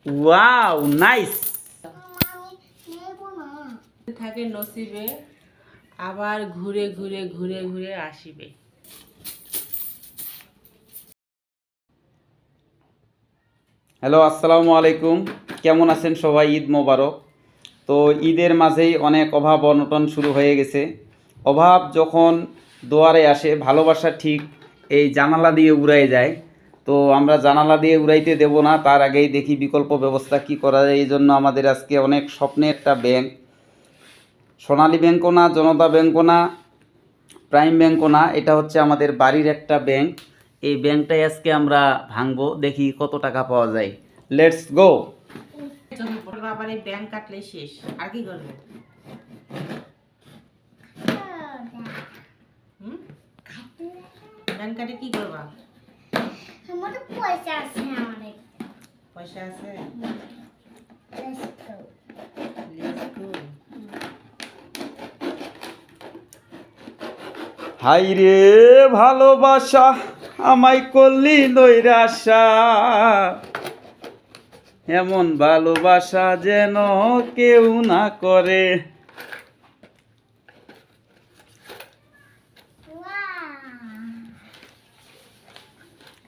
Wow nice. থাকে নসিবে আবার ঘুরে ঘুরে ঘুরে ঘুরে আসিবে। হ্যালো, আসসালামু আলাইকুম। কেমন আছেন সবাই? ঈদ মোবারক। তো ঈদের মাঝেই অনেক অভাব অনটন শুরু হয়ে গেছে। অভাব যখন দুয়ারে আসে, ভালোবাসা ঠিক এই জানালা দিয়ে উড়াই যায়। তো আমরা জানালা দিয়ে উড়াইতে দেব না, তার আগেই দেখি বিকল্প ব্যবস্থা কি করা যায়। এই জন্য আমাদের আজকে অনেক স্বপ্নের একটা ব্যাংক, সোনালী ব্যাংকও না, জনতা ব্যাংকও না, প্রাইম ব্যাংকও না, এটা হচ্ছে আমাদের বাড়ির একটা ব্যাংক। এই ব্যাংকটাই আজকে আমরা ভাঙবো, দেখি কত টাকা পাওয়া যায়। Let's go. আবার এই ব্যাংক কাটলে শেষ, আর কি করবে? ব্যাংক কাটে কি করবা? পয়সা আছে অনেক। পয়সা আছে? হাই রে ভালোবাসা, আমায় করলি নৈরাশা, এমন ভালোবাসা যেন কেউ না করে।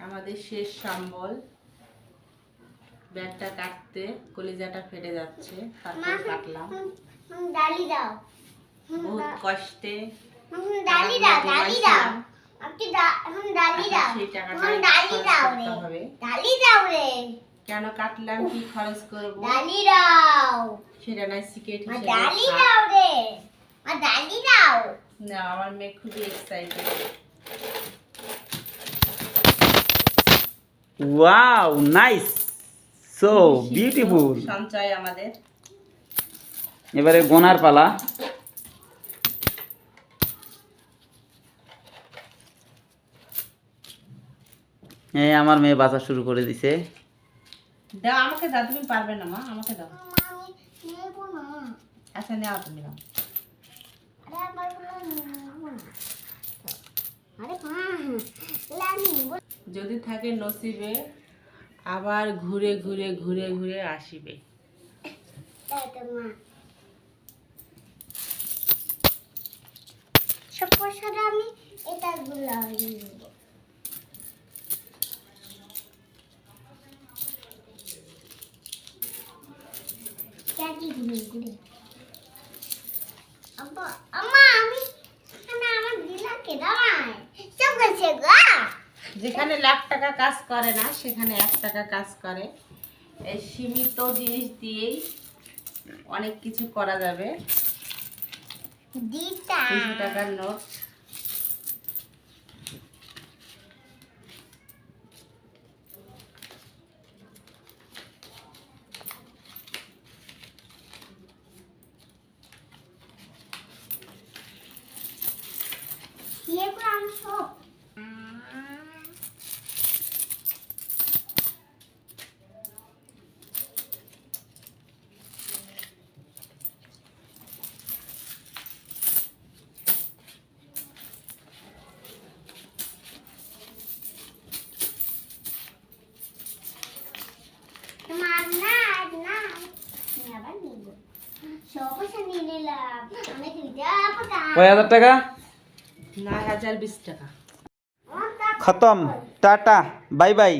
আমাদের শেষ সম্বল। ব্যাগটা কাটতে কলিজাটা ফেটে যাচ্ছে, তারপর কাটলাম ডালি দাও। বহুত কষ্টে। ডালি দাও, ডালি দাও। আপনি এখন ডালি দাও। সেই টাকাটা ডালি দাও রে। ডালি দাও রে। কেন কাটলাম, কি খরচ করব, ডালি দাও। সেটা নাই সিক্রেট হিসেবে ডালি দাও রে। ডালি দাও। না, আমার মেয়ে খুবই excited. Wow nice, so beautiful. সঞ্চয় আমাদের। এবারে গোনার পালা। এই আমার মেয়ে বাঁচা শুরু করে দিছে। দাও, আমাকে দাও, তুমি পারবে না মা, আমাকে দাও। আমি নেব না। আচ্ছা নাও, তুমি নাও। আরে আমার বলো নেব না। আরে লানি যদি থাকে নসিবে আবার ঘুরে ঘুরে ঘুরে ঘুরে আসিবে। মা সব পয়সাটা আমি এটা গুলা নিব। ক্যাটি গুলো গুলো আব্বা আম্মা আমি না আমার দিলা কে দাঁড়ায় সব গেছে গা। যেখানে লাখ টাকা কাজ করে না, সেখানে 1 টাকা কাজ করে। এই সীমিত জিনিস দিয়েই অনেক কিছু করা যাবে। দিতা 200 টাকার নোট। ये को আমি সব তোমার না না আমি আবার নিব সব পয়সা নিয়ে নিলাম আমি দুইটা পটা কয় হাজার টাকা? 9020 টাকা। খতম, টাটা, বাই বাই।